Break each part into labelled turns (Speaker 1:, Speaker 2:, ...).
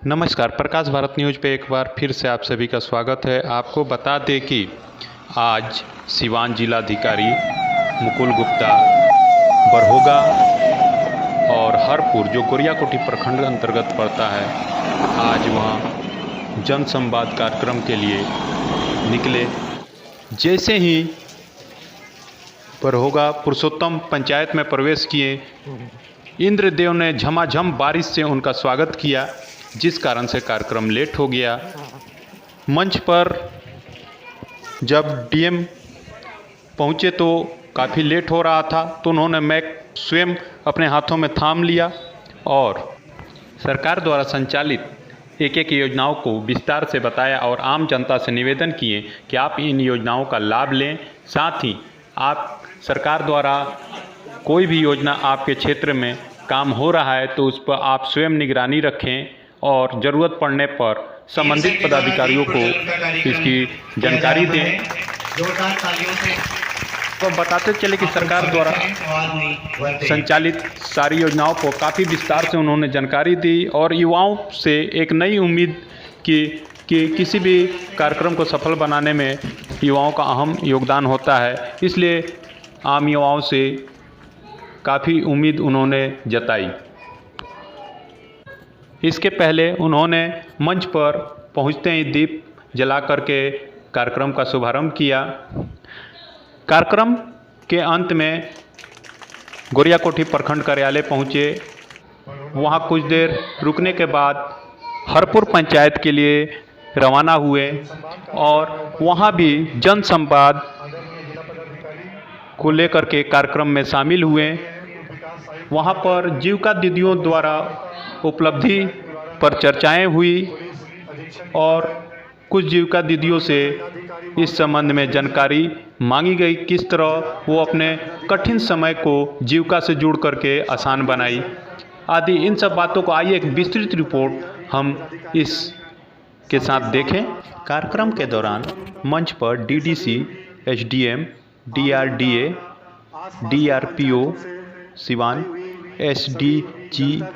Speaker 1: नमस्कार, प्रकाश भारत न्यूज पे एक बार फिर से आप सभी का स्वागत है। आपको बता दें कि आज सिवान जिलाधिकारी मुकुल गुप्ता बरहोगा और हरपुर जो गोरियाकोठी प्रखंड अंतर्गत पड़ता है, आज वहाँ जन संवाद कार्यक्रम के लिए निकले। जैसे ही बरहोगा पुरुषोत्तम पंचायत में प्रवेश किए, इंद्रदेव ने झमाझम बारिश से उनका स्वागत किया, जिस कारण से कार्यक्रम लेट हो गया। मंच पर जब डीएम पहुंचे तो काफ़ी लेट हो रहा था, तो उन्होंने माइक स्वयं अपने हाथों में थाम लिया और सरकार द्वारा संचालित एक एक योजनाओं को विस्तार से बताया और आम जनता से निवेदन किए कि आप इन योजनाओं का लाभ लें। साथ ही आप सरकार द्वारा कोई भी योजना आपके क्षेत्र में काम हो रहा है तो उस पर आप स्वयं निगरानी रखें और ज़रूरत पड़ने पर संबंधित पदाधिकारियों को इसकी जानकारी दें। तो बताते चले कि सरकार द्वारा संचालित सारी योजनाओं को काफ़ी विस्तार से उन्होंने जानकारी दी और युवाओं से एक नई उम्मीद की कि किसी भी कार्यक्रम को सफल बनाने में युवाओं का अहम योगदान होता है। इसलिए आम युवाओं से काफ़ी उम्मीद उन्होंने जताई। इसके पहले उन्होंने मंच पर पहुंचते ही दीप जला करके कार्यक्रम का शुभारंभ किया। कार्यक्रम के अंत में गोरियाकोठी प्रखंड कार्यालय पहुंचे। वहां कुछ देर रुकने के बाद हरपुर पंचायत के लिए रवाना हुए और वहां भी जन संवाद को लेकर के कार्यक्रम में शामिल हुए। वहां पर जीविका दीदियों द्वारा उपलब्धि पर चर्चाएं हुई और कुछ जीविका दीदियों से इस संबंध में जानकारी मांगी गई, किस तरह वो अपने कठिन समय को जीविका से जुड़ करके आसान बनाई आदि। इन सब बातों को आइए एक विस्तृत रिपोर्ट हम इस के साथ देखें। कार्यक्रम के दौरान मंच पर DDC, SDM, DRDA, DRPO Siwan, SDGRO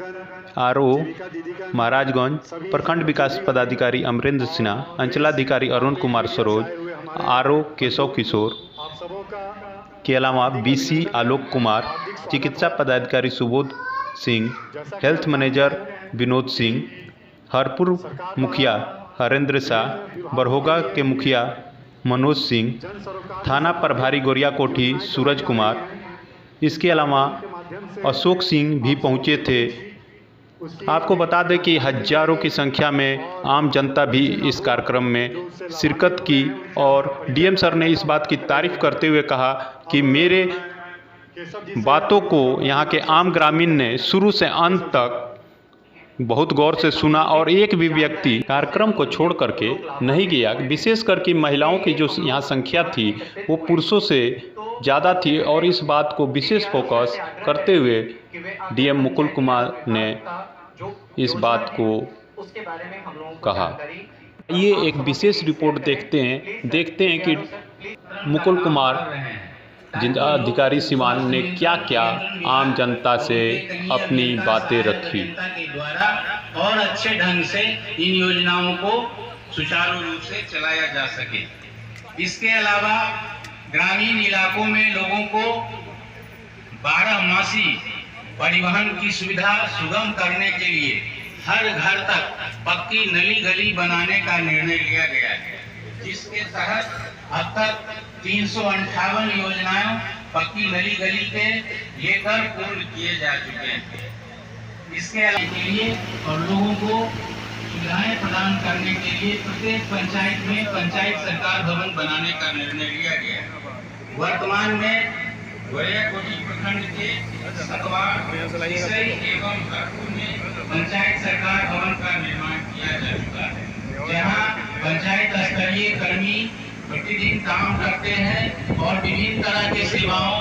Speaker 1: Maharajganj, प्रखंड विकास पदाधिकारी अमरेंद्र सिन्हा, अंचलाधिकारी अरुण कुमार सरोज, आरओ केशव किशोर के अलावा बीसी आलोक कुमार, चिकित्सा पदाधिकारी सुबोध सिंह, हेल्थ मैनेजर विनोद सिंह, हरपुर मुखिया हरेंद्र शाह, बरहोगा के मुखिया मनोज सिंह, थाना प्रभारी गोरियाकोठी सूरज कुमार, इसके अलावा अशोक सिंह भी पहुंचे थे। आपको बता दें कि हजारों की संख्या में आम जनता भी इस कार्यक्रम में शिरकत की और डीएम सर ने इस बात की तारीफ करते हुए कहा कि मेरे बातों को यहाँ के आम ग्रामीण ने शुरू से अंत तक बहुत गौर से सुना और एक भी व्यक्ति कार्यक्रम को छोड़ करके नहीं गया। विशेष करके महिलाओं की जो यहाँ संख्या थी वो पुरुषों से ज़्यादा थी और इस बात को विशेष फोकस करते हुए डीएम मुकुल कुमार ने इस बात को कहा। ये एक विशेष रिपोर्ट देखते हैं कि मुकुल कुमार जिलाधिकारी सिवान ने क्या क्या आम जनता से अपनी बातें रखी
Speaker 2: और अच्छे ढंग से इन योजनाओं को सुचारू रूप से चलाया जा सके। इसके अलावा ग्रामीण इलाकों में लोगों को 12 मासी परिवहन की सुविधा सुगम करने के लिए हर घर तक पक्की नली गली बनाने का निर्णय लिया गया है, जिसके तहत अब तक 358 योजनाएं पक्की नली गली के लेकर पूर्ण किए जा चुके हैं। इसके लिए और लोगों को सुविधाएं प्रदान करने के लिए प्रत्येक पंचायत में पंचायत सरकार भवन बनाने का निर्णय लिया गया है। वर्तमान में गोरियाकोठी प्रखंड के सतवा एवं हरपुर में पंचायत सरकार भवन का निर्माण किया जा चुका है, जहां पंचायत स्तरीय कर्मी प्रतिदिन काम करते हैं और विभिन्न तरह की सेवाओं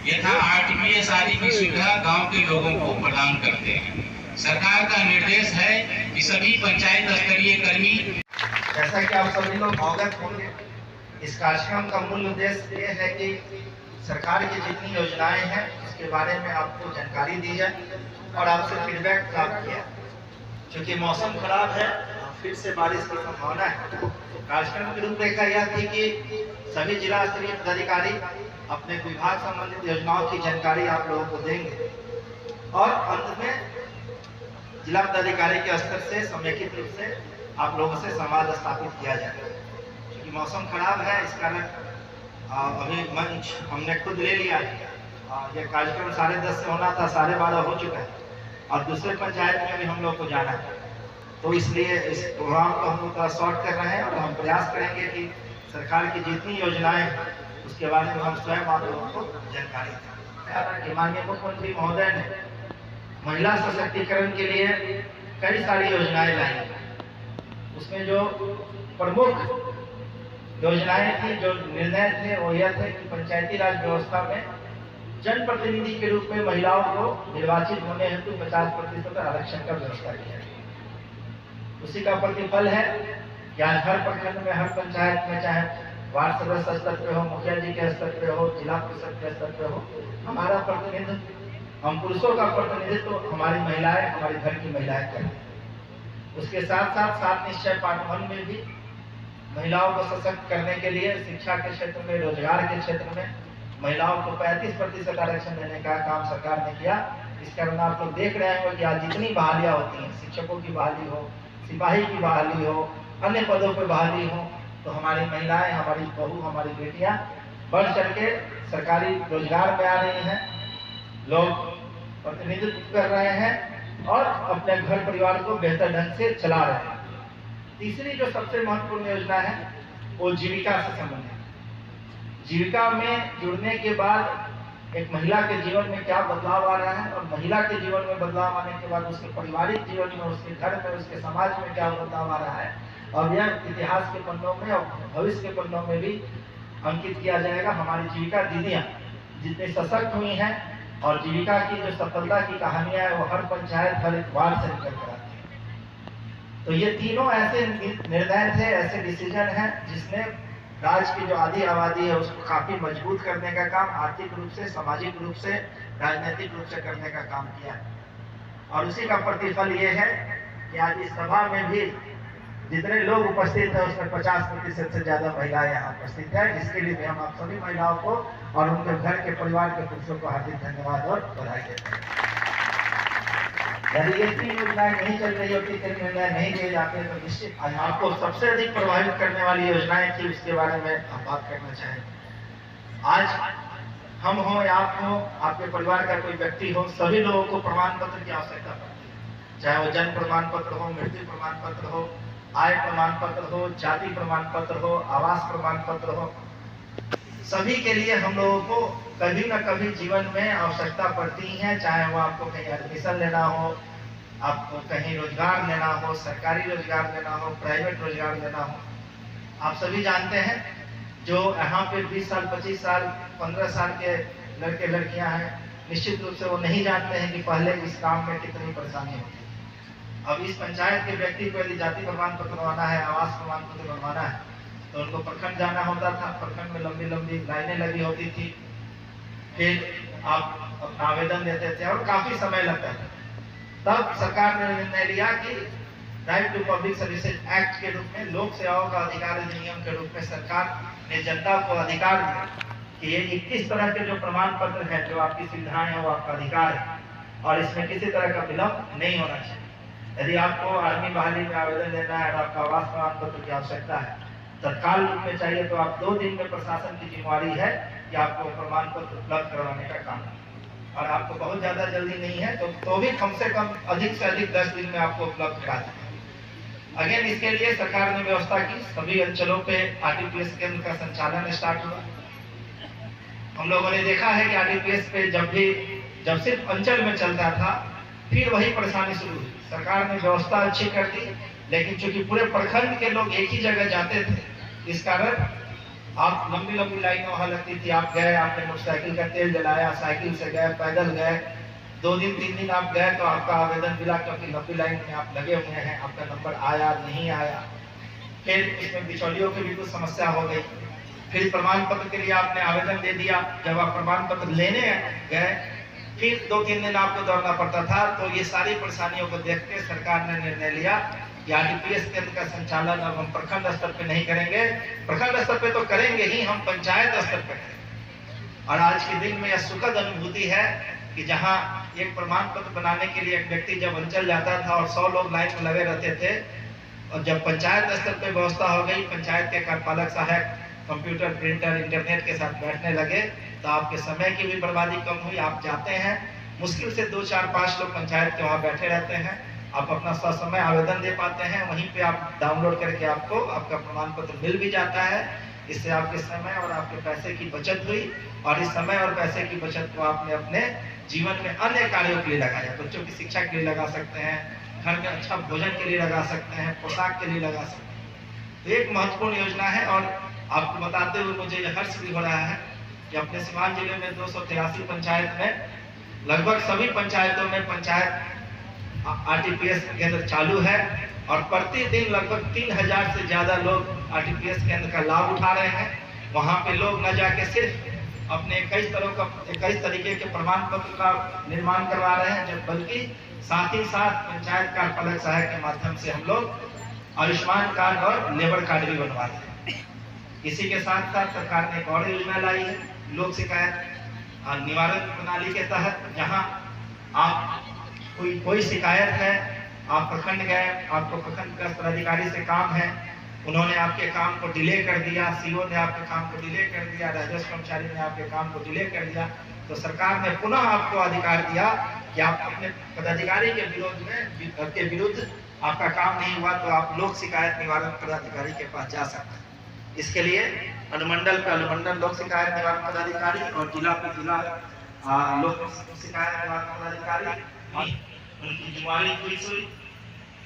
Speaker 2: यथा आरटीपीएस आदि की सुविधा गांव के लोगों को प्रदान करते हैं। सरकार का निर्देश है कि सभी पंचायत स्तरीय कर्मी,
Speaker 3: जैसा कि आप सभी लोग अवगत होंगे, इस कार्यक्रम का मूल उद्देश्य ये है कि सरकार की जितनी योजनाएं हैं उसके बारे में आपको जानकारी दी जाए और आपसे फीडबैक प्राप्त किया। क्योंकि मौसम खराब है, फिर से बारिश की संभावना है। कार्यक्रम की रूपरेखा यह थी कि सभी जिला स्तरीय पदाधिकारी अपने विभाग संबंधित योजनाओं की जानकारी आप लोगों को देंगे और अंत में जिला पदाधिकारी के स्तर से समेकित रूप से आप लोगों से संवाद स्थापित किया जाएगा। क्योंकि मौसम खराब है, इस कारण अभी मंच हमने खुद ले लिया है। यह कार्यक्रम 10:30 से होना था, 12:30 हो चुका है और दूसरे पंचायत में भी हम लोग को जाना है। तो इसलिए इस प्रोग्राम को हम लोग शॉर्ट कर रहे हैं और हम प्रयास करेंगे कि सरकार की जितनी योजनाएं हैं उसके बारे में हम स्वयं आप लोगों को जानकारी दें। माननीय मुख्यमंत्री महोदय ने महिला सशक्तिकरण के लिए कई सारी योजनाएं लाई। उसमें जो प्रमुख योजनाएं थी, जो निर्णय थे, वो यह थे कि पंचायती राज व्यवस्था में जनप्रतिनिधि के रूप में महिलाओं को निर्वाचित होने हेतु 50% आरक्षण का व्यवस्था किया है। उसी का प्रतिफल है कि आज हर प्रखंड में, हर पंचायत में, चाहे वार्ड सदस्य स्तर पे हो, मुखिया जी के स्तर पे हो, जिला परिषद के स्तर पे हो, हमारा प्रतिनिधित्व, हम पुरुषों का प्रतिनिधित्व हमारी महिलाएं, हमारे घर की महिलाएं करें। उसके साथ साथ 7 निश्चय पार्ट 1 में भी महिलाओं को सशक्त करने के लिए शिक्षा के क्षेत्र में, रोजगार के क्षेत्र में महिलाओं को 35% आरक्षण देने का काम सरकार ने किया। इस कारण आप लोग देख रहे हैं कि आज जितनी बहालियां होती हैं, शिक्षकों की बहाली हो, सिपाही की बहाली हो, अन्य पदों पर बहाली हो, तो हमारी महिलाएं, हमारी बहू, हमारी बेटियां बढ़ चढ़ के सरकारी रोजगार में आ रही हैं, लोग प्रतिनिधित्व कर रहे हैं और अपने घर परिवार को बेहतर ढंग से चला रहे हैं। तीसरी जो सबसे महत्वपूर्ण योजना है वो जीविका से संबंधित। जीविका में जुड़ने के बाद एक महिला के जीवन में क्या बदलाव आ रहा है और महिला के जीवन में बदलाव आने के बाद उसके पारिवारिक जीवन में, उसके घर में, उसके समाज में क्या बदलाव आ रहा है, और यह इतिहास के पन्नों में और भविष्य के पन्नों में भी अंकित किया जाएगा। हमारी जीविका दीदियां जितनी सशक्त हुई हैं और जीविका की जो सफलता की कहानियां है वो हर पंचायत, हर एक वार्ड से निकल कर आती है। तो ये तीनों ऐसे निर्णय थे, ऐसे डिसीजन हैं जिसने राज्य की जो आधी आबादी है उसको काफी मजबूत करने का काम, आर्थिक रूप से, सामाजिक रूप से, राजनीतिक रूप से करने का काम किया है। और उसी का प्रतिफल ये है कि आज इस सभा में भी जितने लोग उपस्थित हैं उसमें 50% से ज्यादा महिलाएं यहाँ उपस्थित है। इसके लिए भी हम आप सभी महिलाओं को और उनके घर के परिवार के पुरुषों को हार्दिक धन्यवाद और बधाई देते हैं। यदि ये 3 योजनाएं नहीं चल रही होती, 3 निर्णय नहीं लिए जाते, तो निश्चित आज आपको सबसे अधिक प्रभावित करने वाली योजनाएं थी, उसके बारे में हम बात करना चाहेंगे। आज हम हो या आप हो, आपके परिवार का कोई व्यक्ति हो, सभी लोगों को प्रमाण पत्र की आवश्यकता पड़ती है। चाहे वो जन्म प्रमाण पत्र हो, मृत्यु प्रमाण पत्र हो, आय प्रमाण पत्र हो, जाति प्रमाण पत्र हो, आवास प्रमाण पत्र हो, सभी के लिए हम लोगों को कभी न कभी जीवन में आवश्यकता पड़ती है। चाहे वो आपको कहीं एडमिशन लेना हो, आपको कहीं रोजगार लेना हो, सरकारी रोजगार लेना हो, प्राइवेट रोजगार लेना हो। आप सभी जानते हैं जो यहाँ पे 20 साल, 25 साल, 15 साल के लड़के लड़कियां हैं, निश्चित रूप से वो नहीं जानते हैं कि पहले इस काम में कितनी परेशानी होती है। अब इस पंचायत के व्यक्ति को यदि जाति प्रमाण पत्र बनवाना है, आवास प्रमाण पत्र बनवाना है, तो उनको प्रखंड जाना होता था। प्रखंड में लंबी लंबी लाइनें लगी होती थी, फिर आप अपना आवेदन देते थे और काफी समय लगता था। तब सरकार ने निर्णय लिया कि right to public services act के रूप में, लोक सेवाओं का अधिकार अधिनियम के रूप में सरकार ने जनता को अधिकार दिया कि ये 21 तरह के जो प्रमाण पत्र है, जो आपकी सुविधाएं हैं, वो आपका अधिकार है और इसमें किसी तरह का विलंब नहीं होना चाहिए। यदि आपको आर्मी बहाली में आवेदन देना है और आपका आवास प्रमाण पत्र की आवश्यकता है, तत्काल रूप में चाहिए, तो आप 2 दिन में प्रशासन की जिम्मेवारी है कि आपको प्रमाण पत्र उपलब्ध करवाने का काम है। और आपको बहुत ज्यादा जल्दी नहीं है तो भी कम से कम अधिक से अधिक 10 दिन में आपको उपलब्ध करा दें। अगेन इसके लिए सरकार ने व्यवस्था की, सभी अंचलों पे आरटीपीएस केंद्र का संचालन स्टार्ट हुआ। हम लोगों ने देखा है कि आरटीपीएस पे जब सिर्फ अंचल में चलता था, फिर वही परेशानी शुरू हुई। सरकार ने व्यवस्था अच्छी कर दी, लेकिन चूंकि पूरे प्रखंड के लोग एक ही जगह जाते थे, इस कारण आप लंबी लंबी लाइनें वहां लगती थी। आप गए, आपने मोटरसाइकिल का तेल जलाया, साइकिल से गए, पैदल गए, 2 दिन 3 दिन आप गए तो आपका आवेदन मिला, क्योंकि लंबी लाइन में आप लगे हुए हैं, आपका नंबर आया नहीं आया। फिर इसमें बिचौलियों की भी कुछ समस्या हो गई। फिर प्रमाण पत्र के लिए आपने आवेदन दे दिया, जब आप प्रमाण पत्र लेने गए फिर 2-3 दिन आपको दौड़ना पड़ता था। तो ये सारी परेशानियों को देख के सरकार ने निर्णय लिया कि आरटीपीएस केंद्र का संचालन अब हम प्रखंड स्तर पे नहीं करेंगे, प्रखंड स्तर पे तो करेंगे ही, हम पंचायत स्तर पे करेंगे। और आज के दिन में यह सुखद अनुभूति है कि जहाँ एक प्रमाण पत्र बनाने के लिए एक व्यक्ति जब अंचल जाता था और 100 लोग लाइन में लगे रहते थे, और जब पंचायत स्तर पे व्यवस्था हो गई, पंचायत के कार्यपालक सहायक कंप्यूटर, प्रिंटर, इंटरनेट के साथ बैठने लगे, तो आपके समय की भी बर्बादी कम हुई। आप जाते हैं, मुश्किल से 2, 4, 5 लोग पंचायत के वहाँ बैठे रहते हैं, आप अपना समय आवेदन दे पाते हैं, वहीं पे आप डाउनलोड करके आपको आपका प्रमाण पत्र मिल भी जाता है। इससे आपके समय और आपके पैसे की बचत हुई, और इस समय और पैसे की बचत को आपने अपने जीवन में अन्य कार्यों के लिए लगाया। बच्चों की शिक्षा के लिए लगा सकते हैं, घर में अच्छा भोजन के लिए लगा सकते हैं, पोशाक के लिए लगा सकते हैं। तो एक महत्वपूर्ण योजना है। और आपको बताते हुए मुझे यह हर्ष भी हो रहा है कि अपने सीवान जिले में 283 पंचायत में लगभग सभी पंचायतों में पंचायत आरटीपीएस केंद्र चालू है, और प्रतिदिन लगभग 3000 से ज्यादा लोग आरटीपीएस केंद्र का लाभ उठा रहे हैं। वहाँ पे लोग न जाके सिर्फ अपने 21 तरीके के प्रमाण पत्र का निर्माण करवा रहे हैं, जब बल्कि साथ ही साथ पंचायत कार्यपालक सहायक के माध्यम से हम लोग आयुष्मान कार्ड और लेबर कार्ड भी बनवा रहे हैं। इसी के साथ साथ सरकार ने एक और योजना लाई है, लोक शिकायत निवारण प्रणाली के तहत, जहां आप कोई शिकायत है, आप प्रखंड गए, आपको प्रखंड विकास पदाधिकारी से काम है, उन्होंने आपके काम को डिले कर दिया, सीओ ने आपके काम को डिले कर दिया, राजस्व कर्मचारी ने आपके काम को डिले कर दिया, तो सरकार ने पुनः आपको अधिकार दिया कि आप अपने पदाधिकारी के विरुद्ध आपका काम नहीं हुआ तो आप लोक शिकायत निवारण पदाधिकारी के पास जा सकते हैं। इसके लिए अनुमंडल पे अनुमंडल लोक शिकायत निवारण पदाधिकारी और जिला पे जिला लोक शिकायत निवारण पदाधिकारी उनकी जिम्मेदारी हुई,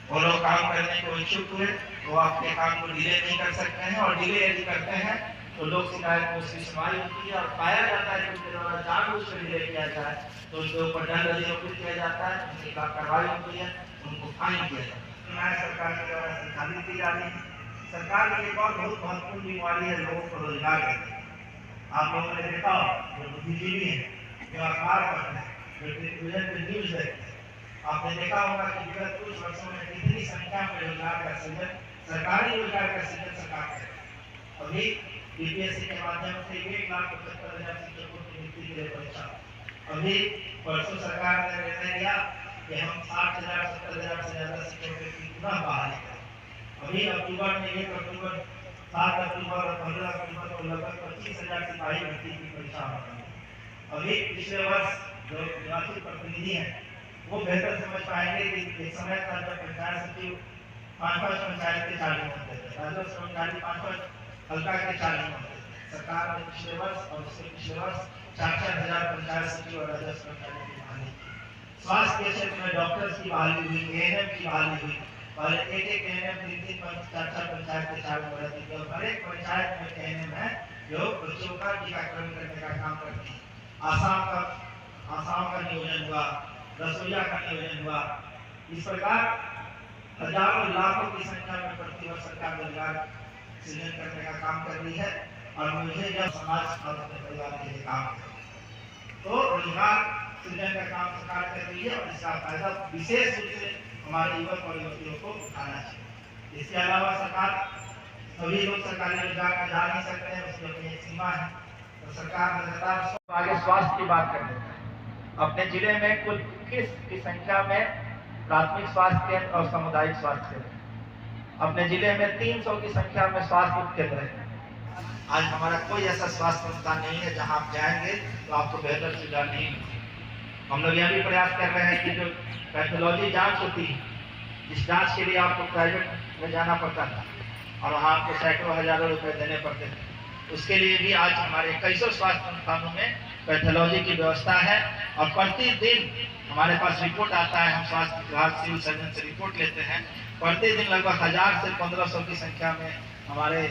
Speaker 3: वो लोग काम करने को इच्छुक हुए, वो आपके काम को डिले नहीं कर सकते हैं, और डिले यदि करते हैं तो लोक शिकायत को उसकी सुनवाई होती है, और पाया जाता है कि उनके द्वारा जानबूझ कर डिले किया जाए तो उनके ऊपर दंड अधिरोपित किया जाता है, उनके खिलाफ कार्रवाई होती है, उनको फाइन किया जाता है। सरकार के द्वारा संचालित की जा रही है। सरकार की एक और बहुत महत्वपूर्ण बीमारी है लोगों को रोजगार देना। आप लोगों ने देखा जो बुद्धिजीवी है, जो अखबार पढ़ते हैं, जो टेलीविजन पे न्यूज देखते हैं, आपने देखा होगा कि विगत कुछ वर्षों में कितनी संख्या में रोजगार का सृजन, सरकारी रोजगार का सृजन सरकार करे। अभी बीपीएससी के माध्यम से 1,75,000 शिक्षकों की नियुक्ति के लिए परीक्षा। अभी परसों सरकार ने निर्णय लिया कि हम 60,000 70,000 से ज्यादा शिक्षकों की पुनः बहाली करें। अभी अक्टूबर में 1 अक्टूबर, 7 अक्टूबर और 15 अक्टूबर को लगभग 25,000 सिपाही भर्ती की परीक्षा हो रही है। अभी पिछले वर्ष जो निर्वाचित प्रतिनिधि हैं वो बेहतर समझ पाएंगे कि एक समय था जब पंचायत सचिव 5-5 पंचायत के 40 होते थे, राजस्व कर्मचारी 5-5 हल्का के 40 होते थे। सरकार ने पिछले वर्ष और उसके पिछले वर्ष 4-4 हजार पंचायत सचिव और राजस्व कर्मचारी की बहाली की। स्वास्थ्य के क्षेत्र में डॉक्टर्स की बहाली हुई, एएनएम की बहाली हुई, और एक एएनएम 3-3 4-4 पंचायत के 4 बढ़ दी गई। हर एक पंचायत में एएनएम है जो बच्चों का टीकाकरण करने का काम करती है। आसाम का नियोजन हुआ, रसोईया का नियोजन हुआ। इस प्रकार हजारों लाखों की संख्या में प्रतिवर्ष सरकार रोजगार सृजन करने का काम कर रही है, और मुझे यह समाज और अपने परिवार के लिए काम है। तो रोजगार सृजन का काम सरकार कर रही है, और इसका फायदा विशेष रूप से हमारे युवक और युवतियों को उठाना चाहिए। इसके अलावा सरकार सभी लोग सरकारी रोजगार में जा नहीं सकते हैं, उसकी अपनी एक सीमा है। तो सरकार लगातार आगे स्वास्थ्य की बात कर रही है। अपने जिले में कुल 21 की संख्या में प्राथमिक स्वास्थ्य केंद्र और सामुदायिक स्वास्थ्य केंद्र, अपने जिले में 300 की संख्या में स्वास्थ्य उपकेंद्र है। आज हमारा कोई ऐसा स्वास्थ्य संस्थान नहीं है जहां आप जाएंगे तो आपको बेहतर सुविधा नहीं मिलेगी। हम लोग यह भी प्रयास कर रहे हैं कि जो पैथोलॉजी जांच होती है, जिस जांच के लिए आपको प्राइवेट में जाना पड़ता था और वहाँ आपको सैकड़ों हजारों रुपए देने पड़ते थे, उसके लिए भी आज हमारे कई सौ स्वास्थ्य संस्थानों में पैथोलॉजी की व्यवस्था है। और प्रतिदिन हमारे पास रिपोर्ट आता है, हम स्वास्थ्य विभाग सिविल सर्जन से रिपोर्ट लेते हैं। प्रतिदिन लगभग 1000 से 1500 की संख्या में हमारे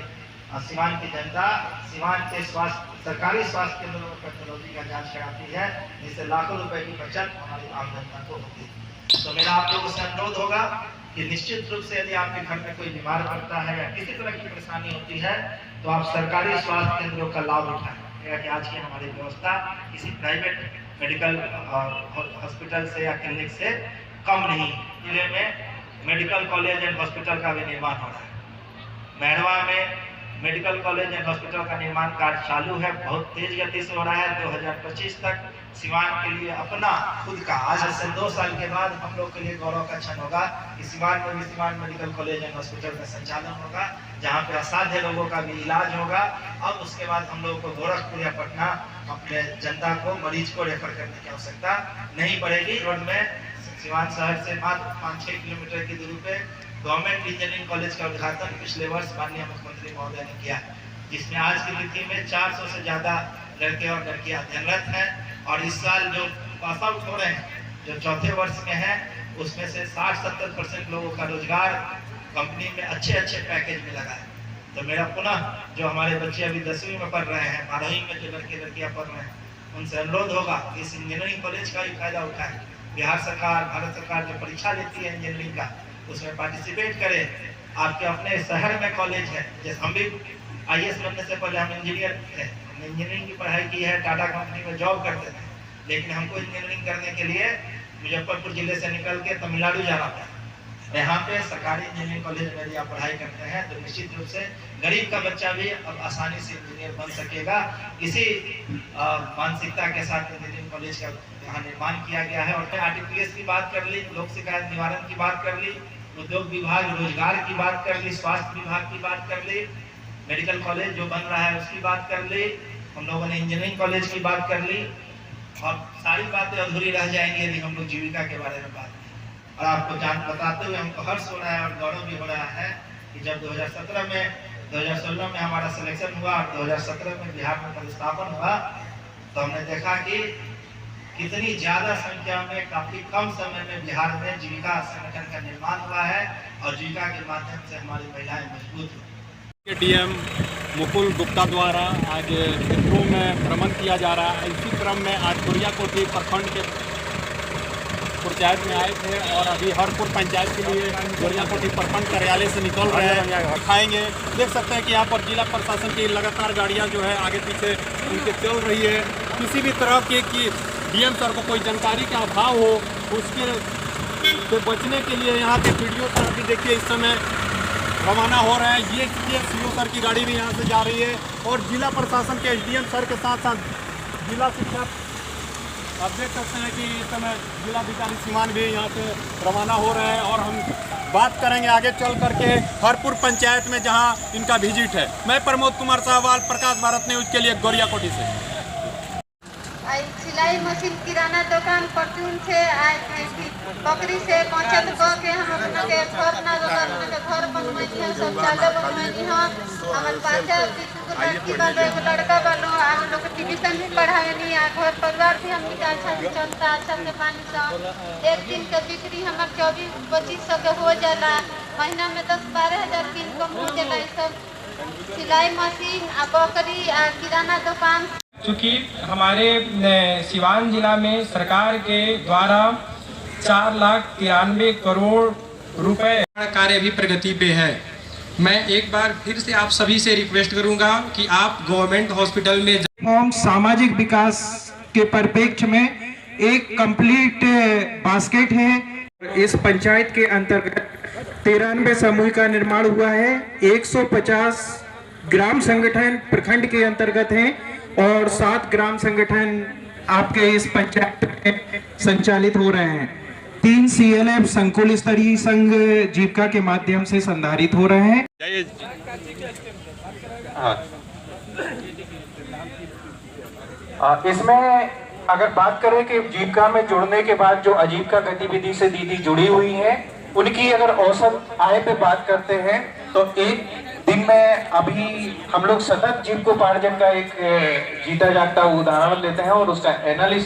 Speaker 3: सीवान की जनता सीवान के सरकारी स्वास्थ्य केंद्रों में पैथोलॉजी का जांच कराती है, जिससे लाखों रुपए की बचत हमारी आम जनता को होती है। तो मेरा आप लोगों से अनुरोध होगा कि निश्चित रूप से यदि आपके घर में कोई बीमार पड़ता है या किसी तरह की परेशानी होती है तो आप सरकारी स्वास्थ्य केंद्रों का लाभ उठाएं। कि आज की हमारी व्यवस्था किसी प्राइवेट मेडिकल हॉस्पिटल से या क्लिनिक से कम नहीं। जिले में मेडिकल कॉलेज एंड हॉस्पिटल का भी निर्माण हो रहा है। मैरवा में मेडिकल कॉलेज एंड हॉस्पिटल का निर्माण कार्य चालू है, बहुत तेज गति से हो रहा है। 2025 तक सिवान के लिए अपना खुद का, आज से 2 साल के बाद हम लोग के लिए गौरव का क्षण होगा कि सिवान में भी Siwan medical college and hospital का संचालन होगा, जहाँ पे असाध्य लोगों का भी इलाज होगा। अब उसके बाद हम लोगों को गोरखपुर या पटना अपने जनता को, मरीज को रेफर करने की आवश्यकता नहीं पड़ेगी। रोड में सिवान शहर से मात्र 5-6 किलोमीटर की दूरी पे गवर्नमेंट इंजीनियरिंग कॉलेज का उद्घाटन पिछले वर्ष माननीय मुख्यमंत्री महोदय ने किया, जिसमें आज की तिथि में 400 से ज्यादा लड़के और लड़कियां अध्ययनरत हैं। और इस साल जो पास आउट हो रहे हैं, जो चौथे वर्ष में हैं, उसमें से 60-70% लोगों का रोजगार कंपनी में अच्छे पैकेज में लगा है। तो मेरा पुनः जो हमारे बच्चे अभी 10वीं में पढ़ रहे हैं, 12वीं में जो लड़के लड़कियां पढ़ रहे हैं, उनसे अनुरोध होगा कि इस इंजीनियरिंग कॉलेज का भी फायदा उठाएं। बिहार सरकार, भारत सरकार जो परीक्षा लेती है इंजीनियरिंग का, उसमें पार्टिसिपेट करें। आपके अपने शहर में कॉलेज है, जैसे हम भी IAS बनने से पहले हम इंजीनियर थे, हमने इंजीनियरिंग की पढ़ाई की है, टाटा कंपनी में जॉब करते थे, लेकिन हमको इंजीनियरिंग करने के लिए मुजफ्फरपुर जिले से निकल के तमिलनाडु जाना पड़ा। यहाँ पे सरकारी इंजीनियरिंग कॉलेज में यदि आप पढ़ाई करते हैं तो निश्चित रूप से गरीब का बच्चा भी अब आसानी से इंजीनियर बन सकेगा। इसी मानसिकता के साथ इंजीनियरिंग कॉलेज का यहाँ निर्माण किया गया है। और RTPS की बात कर ली, लोक शिकायत निवारण की बात कर ली, उद्योग विभाग रोजगार की बात कर ली, स्वास्थ्य विभाग की बात कर ली, मेडिकल कॉलेज जो बन रहा है उसकी बात कर ली, हम लोगों ने इंजीनियरिंग कॉलेज की बात कर ली। और सारी बातें अधूरी रह जाएंगी यदि हम लोग जीविका के बारे में बात करें। और आपको बताते हुए हमको हर्ष हो रहा है और गौरव भी हो रहा है कि जब 2016 में हमारा सिलेक्शन हुआ और 2017 में बिहार में पदस्थापन हुआ, तो हमने देखा कि कितनी ज्यादा संख्या में काफी कम समय में बिहार में जीविका संगठन का निर्माण हुआ है और जीविका के माध्यम से हमारी महिलाएं मजबूत हुई।
Speaker 4: DM मुकुल गुप्ता द्वारा आज क्षेत्रों में भ्रमण किया जा रहा है। इसी क्रम में आज गोरियाकोटी प्रखंड के पंचायत में आए थे और अभी हरपुर पंचायत के लिए गोरियाकोटी प्रखंड कार्यालय से निकल रहे हैं। दिखाएंगे, देख सकते हैं कि यहाँ पर जिला प्रशासन की लगातार गाड़ियाँ जो है आगे पीछे उनके चल रही है। किसी भी तरह के कि DM सर को कोई जानकारी का अभाव हो उसके से बचने के लिए यहाँ के PDO सर भी देखिए इस समय रवाना हो रहे हैं। ये CO सर की गाड़ी भी यहाँ से जा रही है और जिला प्रशासन के SDM सर के साथ साथ जिला शिक्षा, आप देख सकते हैं कि इस समय जिलाधिकारी सिवान भी यहाँ से रवाना हो रहे हैं। और हम बात करेंगे आगे चल करके हरपुर पंचायत में जहाँ इनका विजिट है। मैं प्रमोद कुमार साहवाल, प्रकाश भारत न्यूज के लिए गोरियाकोटी से।
Speaker 5: सिलाई मशीन, किराना दुकान, परचून से आए थे कि बकरी से पहुँचत के हम अपना के घर ना घर बनवाई है, शौचालय बनवाई है। हमारे बच्चा लड़की वालों एगो लड़का वालों हम लोग ट्यूशन भी पढ़ाए नहीं है। घर परिवार भी हमने का अच्छा से चलता, अच्छा से पानी सब। एक दिन के बिक्री हमारे 24-25 के हो जाला, महीना में 10-12 हज़ार की इनकम हो जाला। सब सिलाई मशीन, बकरी, किराना दुकान।
Speaker 6: चूँकि हमारे सिवान जिला में सरकार के द्वारा 4,93 करोड़ रुपए कार्य भी प्रगति पे है। मैं एक बार फिर से आप सभी से रिक्वेस्ट करूंगा कि आप गवर्नमेंट हॉस्पिटल में
Speaker 7: हम सामाजिक विकास के परिप्रेक्ष्य में एक कंप्लीट बास्केट है। इस पंचायत के अंतर्गत 93 समूह का निर्माण हुआ है। 150 ग्राम संगठन प्रखंड के अंतर्गत हैं और 7 ग्राम संगठन आपके इस पंचायत में संचालित हो रहे हैं। 3 CLF संकुल स्तरीय संघ जीविका के माध्यम से संधारित हो रहे हैं। इसमें अगर बात करें कि जीविका में जुड़ने के बाद जो आजीविका गतिविधि से दीदी जुड़ी हुई हैं, उनकी अगर औसत आय पे बात करते हैं तो एक दिन में अभी हम लोग सतत जीविकोपार्जन का एक जीता जागता उदाहरण लेते हैं और उसका एनालिसिस